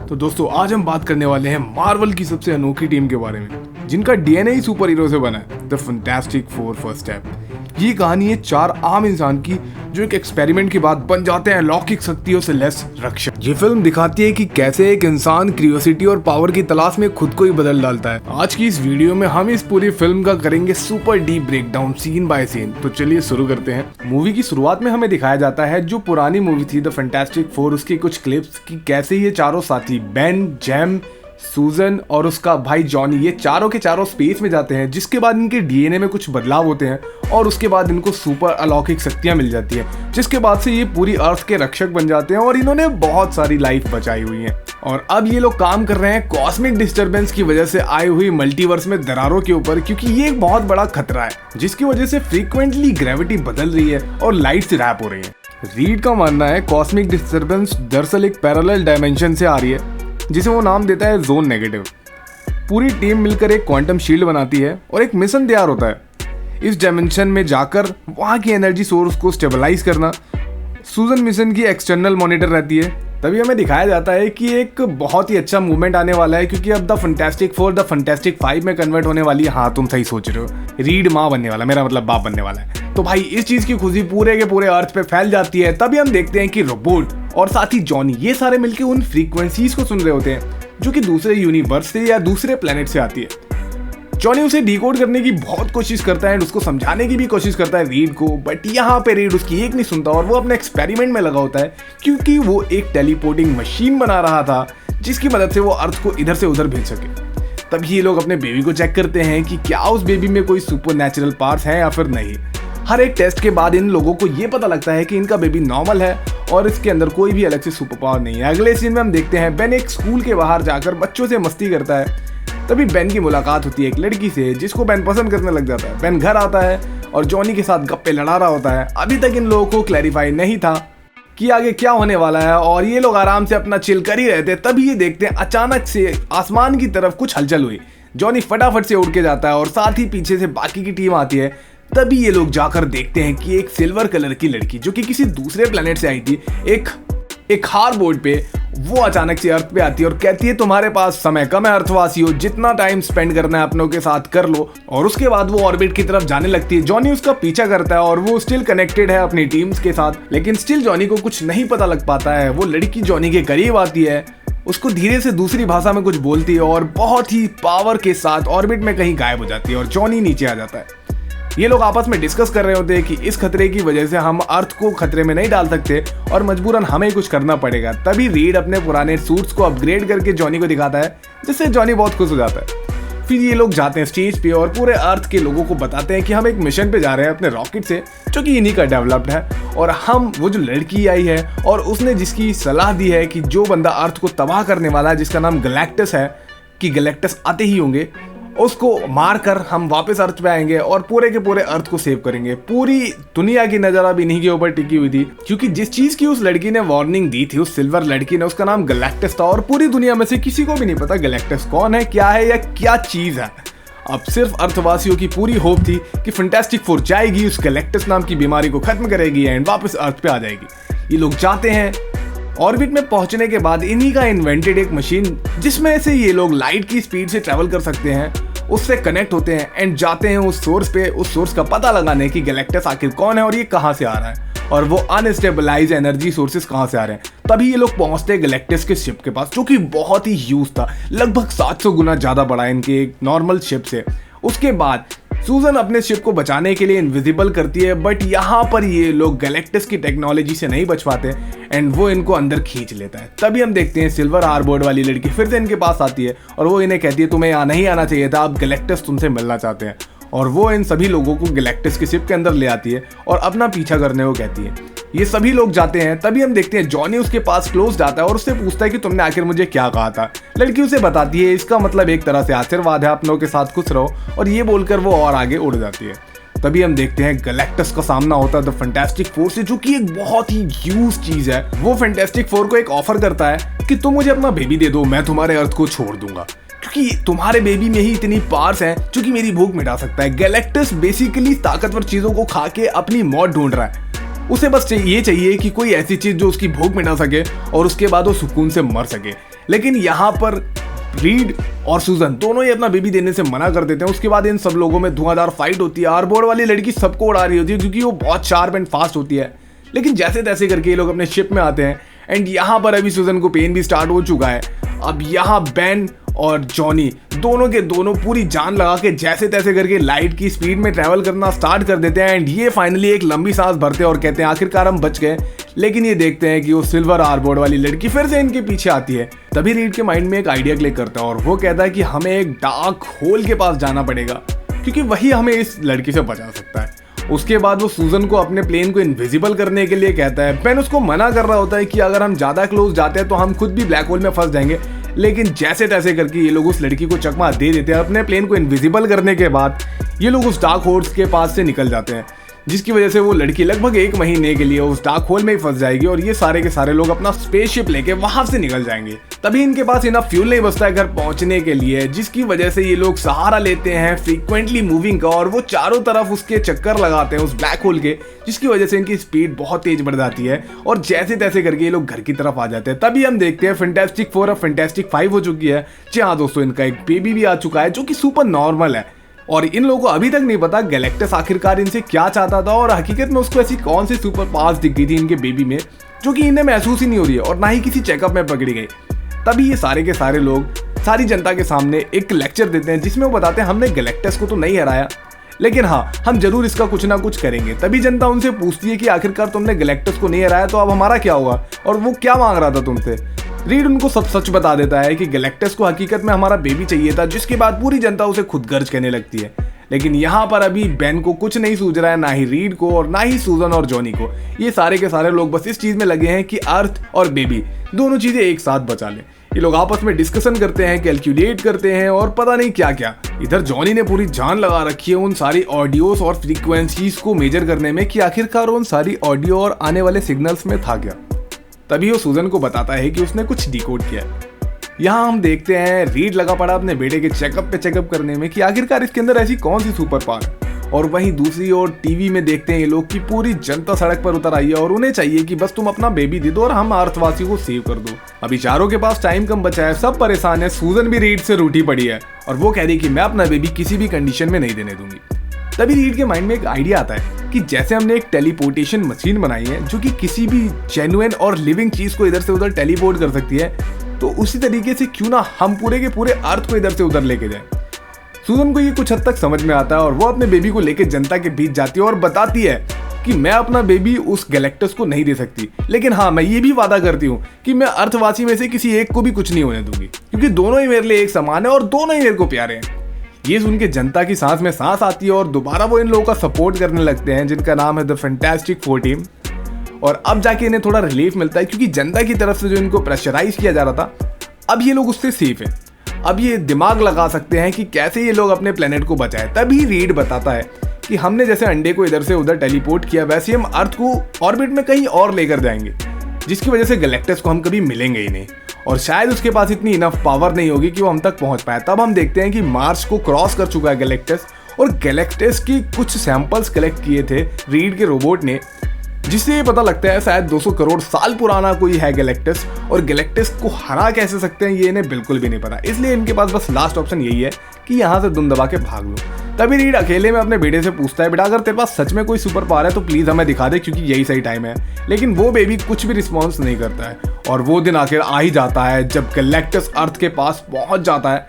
तो दोस्तों आज हम बात करने वाले हैं मार्वल की सबसे अनोखी टीम के बारे में जिनका डीएनए ही सुपर हीरो से बना है, the fantastic four first step. ये कहानी है चार आम इंसान की जो एक एक्सपेरिमेंट के बाद बन जाते हैं अलौकिक शक्तियों से लैस रक्षक। ये फिल्म दिखाती है कि कैसे एक इंसान क्यूरियोसिटी और पावर की तलाश में खुद को ही बदल डालता है। आज की इस वीडियो में हम इस पूरी फिल्म का करेंगे super deep breakdown scene by scene. तो चलिए शुरू करते हैं। मूवी की शुरुआत में हमें दिखाया जाता है जो पुरानी मूवी थी द फैंटास्टिक फोर, उसकी कुछ क्लिप्स की कैसे ये चारों साथी बेन, जेम, सूजन और उसका भाई जॉनी ये चारों के चारों स्पेस में जाते हैं, जिसके बाद इनके डीएनए में कुछ बदलाव होते हैं और उसके बाद इनको सुपर अलौकिक शक्तियां मिल जाती हैं, जिसके बाद से ये पूरी अर्थ के रक्षक बन जाते हैं और इन्होंने बहुत सारी लाइफ बचाई हुई है। और अब ये लोग काम कर रहे हैं कॉस्मिक डिस्टरबेंस की वजह से आई हुई मल्टीवर्स में दरारों के ऊपर, क्योंकि ये एक बहुत बड़ा खतरा है जिसकी वजह से फ्रीक्वेंटली ग्रेविटी बदल रही है और लाइट से रैप हो रही है। रीड का मानना है कॉस्मिक डिस्टरबेंस दरअसल एक पैरेलल डायमेंशन से आ रही है जिसे वो नाम देता है जोन नेगेटिव। पूरी टीम मिलकर एक क्वांटम शील्ड बनाती है और एक मिशन तैयार होता है इस डायमेंशन में जाकर वहां की एनर्जी सोर्स को स्टेबलाइज करना। सूजन मिशन की एक्सटर्नल मॉनिटर रहती है। तभी हमें दिखाया जाता है कि एक बहुत ही अच्छा मूवमेंट आने वाला है, क्योंकि अब the fantastic four the fantastic five में कन्वर्ट होने वाली है। हाँ, तुम सही सोच रहे हो, रीड माँ बनने वाला, मेरा मतलब बाप बनने वाला है। तो भाई इस चीज की खुशी पूरे के पूरे अर्थ पे फैल जाती है। तभी हम देखते हैं कि रोबोट और साथ ही जॉनी ये सारे मिलकर उन फ्रीक्वेंसीज को सुन रहे होते हैं जो कि दूसरे यूनिवर्स से या दूसरे प्लेनेट से आती है। जॉनी उसे डिकोड करने की बहुत कोशिश करता है और उसको समझाने की भी कोशिश करता है रीड को, बट यहाँ पे रीड उसकी एक नहीं सुनता और वो अपने एक्सपेरिमेंट में लगा होता है, क्योंकि वो एक टेलीपोर्टिंग मशीन बना रहा था जिसकी मदद से वो अर्थ को इधर से उधर भेज सके। तभी ये लोग अपने बेबी को चेक करते हैं कि क्या उस बेबी में कोई सुपर नेचुरल पार्ट्स हैं या फिर नहीं। हर एक टेस्ट के बाद इन लोगों को ये पता लगता है कि इनका बेबी नॉर्मल है और इसके अंदर कोई भी अलग से सुपर पावर नहीं है। अगले सीन में हम देखते हैं बेन एक स्कूल के बाहर जाकर बच्चों से मस्ती करता है। तभी बेन की मुलाकात होती है एक लड़की से जिसको बेन पसंद करने लग जाता है। बेन घर आता है और जॉनी के साथ गप्पे लड़ा रहा होता है। अभी तक इन लोगों को क्लैरिफाई नहीं था कि आगे क्या होने वाला है और ये लोग आराम से अपना चिल कर ही रहते। तभी ये देखते हैं अचानक से आसमान की तरफ कुछ हलचल हुई। जॉनी फटाफट से उड़ के जाता है और साथ ही पीछे से बाकी की टीम आती है। तभी ये लोग जाकर देखते हैं कि एक सिल्वर कलर की लड़की जो कि किसी दूसरे प्लेनेट से आई थी एक हार बोर्ड पे, वो अचानक से अर्थ पे आती है और कहती है तुम्हारे पास समय कम है अर्थवासियों, जितना टाइम स्पेंड करना है अपनों के साथ कर लो। और उसके बाद वो ऑर्बिट की तरफ जाने लगती है। जॉनी उसका पीछा करता है और वो स्टिल कनेक्टेड है अपनी टीम्स के साथ, लेकिन स्टिल जॉनी को कुछ नहीं पता लग पाता है। वो लड़की जॉनी के करीब आती है, उसको धीरे से दूसरी भाषा में कुछ बोलती है और बहुत ही पावर के साथ ऑर्बिट में कहीं गायब हो जाती है और जॉनी नीचे आ जाता है। ये लोग आपस में डिस्कस कर रहे होते हैं कि इस खतरे की वजह से हम अर्थ को खतरे में नहीं डाल सकते और मजबूरन हमें कुछ करना पड़ेगा। तभी रीड अपने पुराने सूट्स को अपग्रेड करके जॉनी को दिखाता है, जिससे जॉनी बहुत खुश हो जाता है। फिर ये लोग जाते हैं स्टेज पे और पूरे अर्थ के लोगों को बताते हैं कि हम एक मिशन पे जा रहे हैं अपने रॉकेट से, जो कि इन्हीं का डेवलप्ड है। और हम वो जो लड़की आई है और उसने जिसकी सलाह दी है कि जो बंदा अर्थ को तबाह करने वाला है, जिसका नाम गैलेक्टस है, कि गैलेक्टस आते ही होंगे, उसको मारकर हम वापस अर्थ पे आएंगे और पूरे के पूरे अर्थ को सेव करेंगे। पूरी दुनिया की नजर अब इन्हीं के ऊपर टिकी हुई थी, क्योंकि जिस चीज की उस लड़की ने वार्निंग दी थी, उस सिल्वर लड़की ने, उसका नाम गैलेक्टस था और पूरी दुनिया में से किसी को भी नहीं पता गैलेक्टस कौन है, क्या है या क्या चीज है। अब सिर्फ अर्थवासियों की पूरी होप थी कि फैंटास्टिक फोर जाएगी, उस गैलेक्टस नाम की बीमारी को खत्म करेगी एंड वापस अर्थ पे आ जाएगी। ये लोग जाते हैं। ऑर्बिट में पहुंचने के बाद इन्हीं का इन्वेंटेड एक मशीन जिसमें से ये लोग लाइट की स्पीड से ट्रैवल कर सकते हैं, उससे कनेक्ट होते हैं एंड जाते हैं उस सोर्स पे, उस सोर्स का पता लगाने की गैलेक्टस आखिर कौन है और ये कहां से आ रहा है और वो अनस्टेबलाइज एनर्जी सोर्सेस कहां से आ रहे हैं। तभी ये लोग पहुंचते हैं गैलेक्टस के शिप के पास, जो कि बहुत ही ह्यूज था, लगभग 700 गुना ज्यादा बड़ा इनके एक नॉर्मल शिप से। उसके बाद सूजन अपने शिप को बचाने के लिए इनविजिबल करती है, बट यहाँ पर ये लोग गैलेक्टस की टेक्नोलॉजी से नहीं बच पाते एंड वो इनको अंदर खींच लेता है। तभी हम देखते हैं सिल्वर आरबोर्ड वाली लड़की फिर से इनके पास आती है और वो इन्हें कहती है तुम्हें यहाँ नहीं आना चाहिए था, अब गैलेक्टस तुमसे मिलना चाहते हैं। और वो इन सभी लोगों को गैलेक्टस के शिप के अंदर ले आती है और अपना पीछा करने को कहती है। ये सभी लोग जाते हैं। तभी हम देखते हैं जॉनी उसके पास क्लोज जाता है और उससे पूछता है कि तुमने आखिर मुझे क्या कहा था। लड़की उसे बताती है इसका मतलब एक तरह से आशीर्वाद है, अपनों के साथ खुश रहो, और ये बोलकर वो और आगे उड़ जाती है। तभी हम देखते हैं गैलेक्टस का सामना होता है द फैंटास्टिक फोर से, जो कि एक बहुत ही ह्यूज चीज है। वो फैंटास्टिक फोर को एक ऑफर करता है कि तुम मुझे अपना बेबी दे दो, मैं तुम्हारे अर्थ को छोड़ दूंगा, क्योंकि तुम्हारे बेबी में ही इतनी पावर्स हैं जो कि मेरी भूख मिटा सकता है। गैलेक्टस बेसिकली ताकतवर चीजों को खा के अपनी मौत ढूंढ रहा है। उसे बस ये चाहिए कि कोई ऐसी चीज जो उसकी भूख मिटा सके और उसके बाद वो सुकून से मर सके। लेकिन यहाँ पर रीड और सूजन दोनों ही अपना बेबी देने से मना कर देते हैं। उसके बाद इन सब लोगों में धुआंधार फाइट होती है। आरबोर्ड वाली लड़की सबको उड़ा रही होती है क्योंकि वो बहुत शार्प एंड फास्ट होती है। लेकिन जैसे तैसे करके ये लोग अपने शिप में आते हैं एंड यहाँ पर अभी सूजन को पेन भी स्टार्ट हो चुका है। अब यहाँ बेन और जॉनी दोनों के दोनों पूरी जान लगा के जैसे तैसे करके लाइट की स्पीड में ट्रैवल करना स्टार्ट कर देते हैं एंड ये फाइनली एक लंबी सांस भरते हैं और कहते हैं आखिरकार हम बच गए। लेकिन ये देखते हैं कि वो सिल्वर आरबोर्ड वाली लड़की फिर से इनके पीछे आती है। तभी रीड के माइंड में एक आइडिया क्लिक करता है और वो कहता है कि हमें एक डार्क होल के पास जाना पड़ेगा क्योंकि वही हमें इस लड़की से बचा सकता है। उसके बाद वो सूजन को अपने प्लेन को इनविजिबल करने के लिए कहता है। बेन उसको मना कर रहा होता है कि अगर हम ज़्यादा क्लोज जाते हैं तो हम खुद भी ब्लैक होल में फंस जाएंगे। लेकिन जैसे तैसे करके ये लोग उस लड़की को चकमा दे देते हैं। अपने प्लेन को इनविजिबल करने के बाद ये लोग उस डार्क होल्स के पास से निकल जाते हैं, जिसकी वजह से वो लड़की लगभग 1 महीने के लिए उस डार्क होल में ही फंस जाएगी और ये सारे के सारे लोग अपना स्पेसशिप लेके वहां से निकल जाएंगे। तभी इनके पास इनफ फ्यूल नहीं बचता है घर पहुंचने के लिए, जिसकी वजह से ये लोग सहारा लेते हैं फ्रीक्वेंटली मूविंग का और वो चारों तरफ उसके चक्कर लगाते हैं उस ब्लैक होल के, जिसकी वजह से इनकी स्पीड बहुत तेज बढ़ जाती है और जैसे तैसे करके ये लोग घर की तरफ आ जाते हैं। तभी हम देखते हैं फैंटास्टिक 4 अब फैंटास्टिक 5 हो चुकी है। जी हाँ दोस्तों, इनका एक बेबी भी आ चुका है जो कि सुपर नॉर्मल है और इन लोगों को अभी तक नहीं पता गैलेक्टस आखिरकार इनसे क्या चाहता था और हकीकत में उसको ऐसी कौन सी सुपर पावर्स दिख गई थी इनके बेबी में जो कि इन्हें महसूस ही नहीं हो रही है और ना ही किसी चेकअप में पकड़ी गई। तभी ये सारे के सारे लोग सारी जनता के सामने एक लेक्चर देते हैं जिसमें वो बताते हैं हमने गैलेक्टस को तो नहीं हराया, लेकिन हाँ हम जरूर इसका कुछ ना कुछ करेंगे। तभी जनता उनसे पूछती है कि आखिरकार तुमने गैलेक्टस को नहीं हराया तो अब हमारा क्या हुआ और वो क्या मांग रहा था तुमसे। रीड उनको सब सच बता देता है कि गैलेक्टस को हकीकत में हमारा बेबी चाहिए था, जिसके बाद पूरी जनता उसे खुदगर्ज कहने लगती है। लेकिन यहाँ पर अभी बेन को कुछ नहीं सूझ रहा है, ना ही रीड को और ना ही सूजन और जॉनी को। ये सारे के सारे लोग बस इस चीज में लगे हैं कि अर्थ और बेबी दोनों चीजें एक साथ बचा लें। ये लोग आपस में डिस्कशन करते हैं, कैलकुलेट करते हैं और पता नहीं क्या क्या। इधर जॉनी ने पूरी जान लगा रखी है उन सारी ऑडियोस और फ्रीक्वेंसीज को मेजर करने में कि आखिरकार उन सारी ऑडियो और आने वाले सिग्नल्स में था क्या। तभी वो सूजन को बताता है कि उसने कुछ डिकोड किया है। यहाँ हम देखते हैं रीड लगा पड़ा अपने बेटे के चेकअप पे चेकअप करने में कि आखिरकार इसके अंदर ऐसी कौन सी सुपर पावर है। और वहीं दूसरी ओर टीवी में देखते हैं ये लोग कि पूरी जनता सड़क पर उतर आई है और उन्हें चाहिए कि बस तुम अपना बेबी दे दो और हम अर्थवासियों को सेव कर दो। अभी चारों के पास टाइम कम बचा है, सब परेशान है। सूजन भी रीड से रूठी पड़ी है और वो कह रही कि मैं अपना बेबी किसी भी कंडीशन में नहीं देने दूंगी। तभी रीड के माइंड में एक आइडिया आता है कि जैसे हमने एक टेलीपोर्टेशन मशीन बनाई है जो कि किसी भी जेन्युइन और लिविंग चीज को इधर से उधर टेलीपोर्ट कर सकती है, तो उसी तरीके से क्यों ना हम पूरे के पूरे अर्थ को इधर से उधर लेके जाएं। सूजन को ये कुछ हद तक समझ में आता है और वो अपने बेबी को लेके जनता के बीच जाती है और बताती है कि मैं अपना बेबी उस गैलेक्टस को नहीं दे सकती, लेकिन हाँ मैं ये भी वादा करती हूँ कि मैं अर्थवासी में से किसी एक को भी कुछ नहीं होने दूंगी क्योंकि दोनों ही मेरे लिए एक समान है और दोनों ही मेरे को प्यारे हैं। ये सुन के जनता की सांस में सांस आती है और दोबारा वो इन लोगों का सपोर्ट करने लगते हैं जिनका नाम है द फैंटास्टिक 4 टीम। और अब जाके इन्हें थोड़ा रिलीफ मिलता है क्योंकि जनता की तरफ से जो इनको प्रेशराइज किया जा रहा था अब ये लोग उससे सेफ हैं। अब ये दिमाग लगा सकते हैं कि कैसे ये लोग अपने प्लेनेट को बचाएं। तभी रीड बताता है कि हमने जैसे अंडे को इधर से उधर टेलीपोर्ट किया वैसे हम अर्थ को ऑर्बिट में कहीं और लेकर जाएंगे, जिसकी वजह से गैलेक्टस को हम कभी मिलेंगे ही नहीं और शायद उसके पास इतनी इनफ पावर नहीं होगी कि वो हम तक पहुंच पाए। तब हम देखते हैं कि मार्स को क्रॉस कर चुका है गैलेक्टस और गैलेक्टस की कुछ सैंपल्स कलेक्ट किए थे रीड के रोबोट ने, जिससे ये पता लगता है शायद 200 करोड़ साल पुराना कोई है गैलेक्टस और गैलेक्टस को हरा कैसे सकते हैं ये इन्हें बिल्कुल भी नहीं पता। इसलिए इनके पास बस लास्ट ऑप्शन यही है कि यहाँ से दुम दबा के भाग लो। तभी रीड अकेले में अपने बेटे से पूछता है बेटा अगर तेरे पास सच में कोई सुपर पावर है तो प्लीज हमें दिखा दे क्योंकि यही सही टाइम है। लेकिन वो बेबी कुछ भी रिस्पॉन्स नहीं करता है और वो दिन आखिर आ ही जाता है जब गैलेक्टस अर्थ के पास पहुंच जाता है।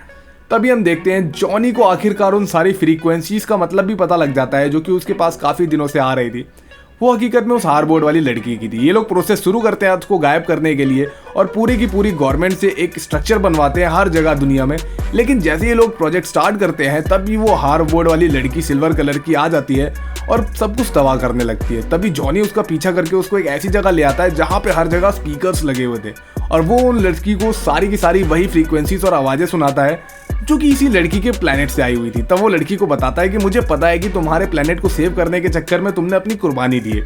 तभी हम देखते हैं जॉनी को आखिरकार उन सारी फ्रीक्वेंसीज का मतलब भी पता लग जाता है जो कि उसके पास काफी दिनों से आ रही थी। वो हकीकत में उस हारबोर्ड वाली लड़की की थी। ये लोग प्रोसेस शुरू करते हैं अर्थ को गायब करने के लिए और पूरी की पूरी गवर्नमेंट से एक स्ट्रक्चर बनवाते हैं हर जगह दुनिया में। लेकिन जैसे ये लोग प्रोजेक्ट स्टार्ट करते हैं तभी वो हारबोर्ड वाली लड़की सिल्वर कलर की आ जाती है और सब कुछ तबाह करने लगती है। तभी जॉनी उसका पीछा करके उसको एक ऐसी जगह ले आता है जहाँ पे हर जगह स्पीकर्स लगे हुए थे और वो उन लड़की को सारी की सारी वही फ्रीक्वेंसीज और आवाजें सुनाता है जो कि इसी लड़की के प्लेनेट से आई हुई थी। तब वो लड़की को बताता है कि मुझे पता है कि तुम्हारे प्लेनेट को सेव करने के चक्कर में तुमने अपनी कुर्बानी दी है,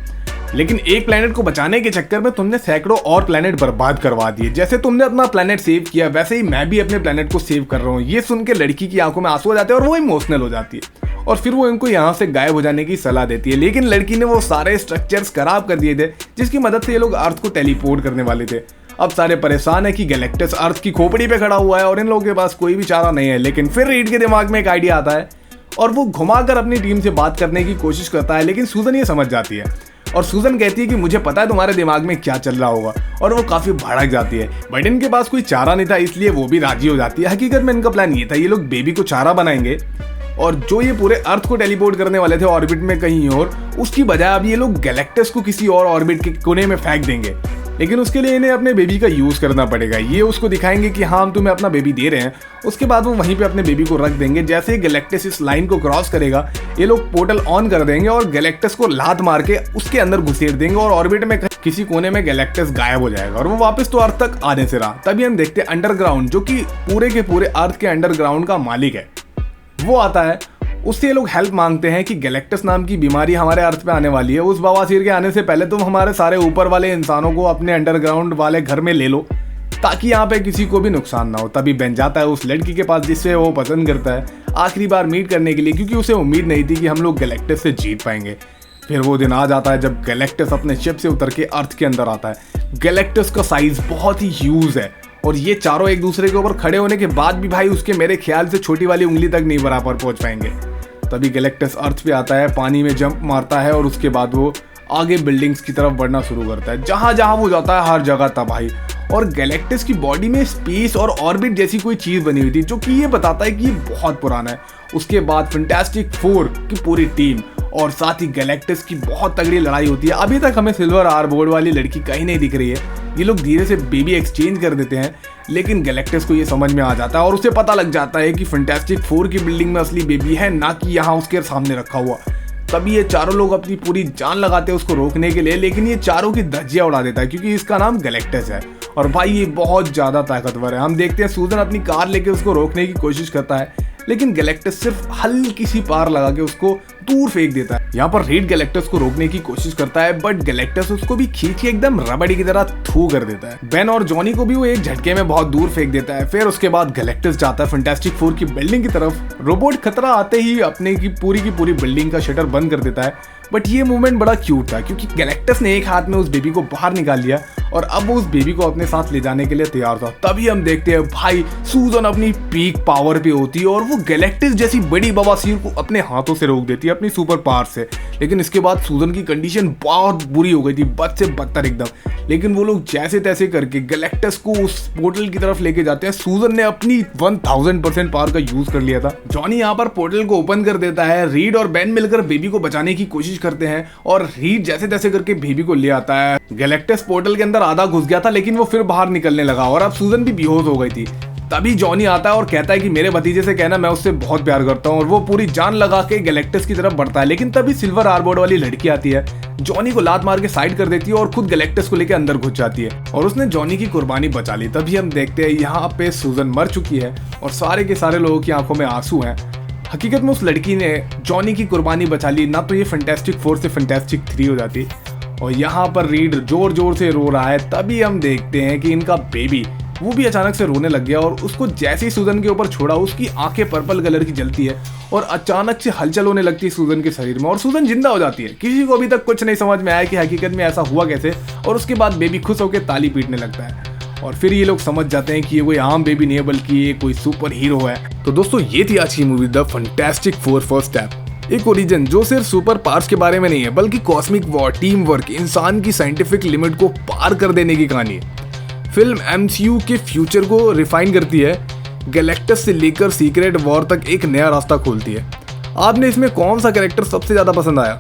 लेकिन एक प्लेनेट को बचाने के चक्कर में तुमने सैकड़ों और प्लेनेट बर्बाद करवा दिए। जैसे तुमने अपना प्लेनेट सेव किया वैसे ही मैं भी अपने प्लेनेट को सेव कर रहा हूँ। ये सुन के लड़की की आंखों में आंसू आ जाते हैं और वो इमोशनल हो जाती है और फिर वो इनको यहाँ से गायब हो जाने की सलाह देती है। लेकिन लड़की ने वो सारे स्ट्रक्चर्स खराब कर दिए थे जिसकी मदद से ये लोग अर्थ को टेलीपोर्ट करने वाले थे। अब सारे परेशान है कि गैलेक्टस अर्थ की खोपड़ी पे खड़ा हुआ है और इन लोगों के पास कोई भी चारा नहीं है। लेकिन फिर रीड के दिमाग में एक आइडिया आता है और वो घुमाकर अपनी टीम से बात करने की कोशिश करता है, लेकिन सूजन ये समझ जाती है और सूजन कहती है कि मुझे पता है तुम्हारे दिमाग में क्या चल रहा होगा, और वो काफी भड़क जाती है। बट इनके पास कोई चारा नहीं था, इसलिए वो भी राजी हो जाती है। हकीकत में इनका प्लान ये था, ये लोग बेबी को चारा बनाएंगे और जो ये पूरे अर्थ को टेलीपोर्ट करने वाले थे ऑर्बिट में कहीं और, उसकी बजाय अब ये लोग गैलेक्टस को किसी और ऑर्बिट के कोने में फेंक देंगे। लेकिन उसके लिए इन्हें अपने बेबी का यूज करना पड़ेगा। ये उसको दिखाएंगे कि हाँ हम तुम्हें अपना बेबी दे रहे हैं, उसके बाद वो वहीं पे अपने बेबी को रख देंगे। जैसे ही गैलेक्टस इस लाइन को क्रॉस करेगा, ये लोग पोर्टल ऑन कर देंगे और गैलेक्टस को लात मार के उसके अंदर घुसेड़ देंगे और ऑर्बिट में किसी कोने में गैलेक्टस गायब हो जाएगा और वो वापस तो अर्थ तक आने से रहा। तभी हम देखते हैं अंडरग्राउंड, जो कि पूरे के पूरे अर्थ के अंडरग्राउंड का मालिक है, वो आता है। उससे ये लोग हेल्प मांगते हैं कि गैलेक्टस नाम की बीमारी हमारे अर्थ पे आने वाली है, उस बवासीर के आने से पहले तुम हमारे सारे ऊपर वाले इंसानों को अपने अंडरग्राउंड वाले घर में ले लो ताकि यहाँ पे किसी को भी नुकसान ना हो। तभी बेन जाता है उस लड़की के पास जिससे वो पसंद करता है आखिरी बार मीट करने के लिए, क्योंकि उसे उम्मीद नहीं थी कि हम लोग गैलेक्टस से जीत पाएंगे। फिर वो दिन आ जाता है जब गैलेक्टस अपने शिप से उतर के अर्थ के अंदर आता है। गैलेक्टस का साइज बहुत ही ह्यूज है और ये चारों एक दूसरे के ऊपर खड़े होने के बाद भी भाई उसके मेरे ख्याल से छोटी वाली उंगली तक नहीं बराबर पहुंच पाएंगे। तभी गैलेक्टस अर्थ पे आता है, पानी में जंप मारता है और उसके बाद वो आगे बिल्डिंग्स की तरफ बढ़ना शुरू करता है। जहां जहां वो जाता है हर जगह तबाही, और गैलेक्टस की बॉडी में स्पेस और ऑर्बिट जैसी कोई चीज बनी हुई थी जो कि ये बताता है कि ये बहुत पुराना है। उसके बाद फैंटास्टिक फोर की पूरी टीम और साथ ही गैलेक्टस की बहुत तगड़ी लड़ाई होती है। अभी तक हमें सिल्वर आर बोर्ड वाली लड़की कहीं नहीं दिख रही है। ये लोग धीरे से बेबी एक्सचेंज कर देते हैं, लेकिन गैलेक्टस को ये समझ में आ जाता है और उसे पता लग जाता है कि फैंटास्टिक फोर की बिल्डिंग में असली बेबी है, ना कि यहाँ उसके सामने रखा हुआ। तभी ये चारों लोग अपनी पूरी जान लगाते हैं उसको रोकने के लिए, लेकिन ये चारों की धज्जियां उड़ा देता है क्योंकि इसका नाम गैलेक्टस है और भाई ये बहुत ज्यादा ताकतवर है। हम देखते हैं सूजन अपनी कार लेके उसको रोकने की कोशिश करता है, लेकिन गैलेक्टस सिर्फ हल्की सी पार लगा के उसको दूर फेंक देता है। यहाँ पर रीड गैलेक्टस को रोकने की कोशिश करता है, बट गैलेक्टस उसको भी खींच के एकदम रबड़ी की तरह थू कर देता है। बेन और जॉनी को भी वो एक झटके में बहुत दूर फेंक देता है। फिर उसके बाद गैलेक्टस जाता है फैंटास्टिक फोर की बिल्डिंग की तरफ। रोबोट खतरा आते ही अपने की पूरी बिल्डिंग का शटर बंद कर देता है, बट ये मूवमेंट बड़ा क्यूट था क्योंकि गैलेक्टस ने एक हाथ में उस बेबी को बाहर निकाल लिया और अब वो उस बेबी को अपने साथ ले जाने के लिए तैयार था। तभी हम देखते हैं भाई सूजन अपनी पीक पावर पे होती है और वो गैलेक्टस जैसी बड़ी बवासीर को अपने हाथों से रोक देती है अपनी सुपर पावर से। लेकिन इसके बाद सूजन की कंडीशन बहुत बुरी हो गई थी, बद से बदतर एकदम। लेकिन वो लोग जैसे तैसे करके गैलेक्टस को उस पोर्टल की तरफ लेके जाते हैं। सूजन ने अपनी 1000% पावर का यूज कर लिया था। जॉनी यहाँ पर पोर्टल को ओपन कर देता है। रीड और बेन मिलकर बेबी को बचाने की कोशिश करते हैं और रीड जैसे तैसे करके बेबी को ले आता है। गैलेक्टस पोर्टल के अंदर आधा घुस गया था, लेकिन वो फिर बाहर निकलने लगा और अब सूजन भी बेहोश हो गई थी। तभी जॉनी आता है और कहता है कि मेरे भतीजे से कहना मैं उससे बहुत प्यार करता हूँ, और वो पूरी जान लगा के गैलेक्टस की तरफ बढ़ता है। लेकिन तभी सिल्वर आरबोर्ड वाली लड़की आती है, जॉनी को लात मार के साइड कर देती है और खुद गैलेक्टस को लेकर अंदर घुस जाती है और उसने जॉनी की कुर्बानी बचा ली। तभी हम देखते हैं यहाँ पे सूजन मर चुकी है और सारे के सारे लोगों की आंखों में आंसू हैं। हकीकत में उस लड़की ने जॉनी की कुर्बानी बचा ली, ना तो ये फैंटास्टिक फोर से फैंटास्टिक 3 हो जाती। और यहाँ पर रीड जोर जोर से रो रहा है। तभी हम देखते हैं कि इनका बेबी वो भी अचानक से रोने लग गया और उसको जैसे ही सूजन के ऊपर छोड़ा उसकी आंखें पर्पल कलर की जलती है और अचानक से हलचल होने लगती है सूजन के शरीर में और सूजन जिंदा हो जाती है। किसी को अभी तक कुछ नहीं समझ में आया कि हकीकत में ऐसा हुआ कैसे, और उसके बाद बेबी खुश होकर ताली पीटने लगता है और फिर ये लोग समझ जाते हैं कि ये कोई आम बेबी नहीं है बल्कि ये कोई सुपर हीरो है। तो दोस्तों ये थी आज की movie the fantastic four first step, एक ओरिजिन जो सिर्फ सुपर पावर्स के बारे में नहीं है बल्कि कॉस्मिक वॉर, टीम वर्क, इंसान की साइंटिफिक लिमिट को पार कर देने की कहानी है। फिल्म MCU के फ्यूचर को रिफाइन करती है, गैलेक्टस से लेकर सीक्रेट वॉर तक एक नया रास्ता खोलती है। आपने इसमें कौन सा कैरेक्टर सबसे ज्यादा पसंद आया?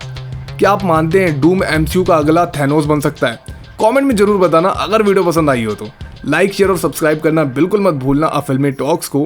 क्या आप मानते हैं डूम MCU का अगला थैनोस बन सकता है? कमेंट में जरूर बताना। अगर वीडियो पसंद आई हो तो लाइक, शेयर और सब्सक्राइब करना बिल्कुल मत भूलना फिल्मी टॉक्स को।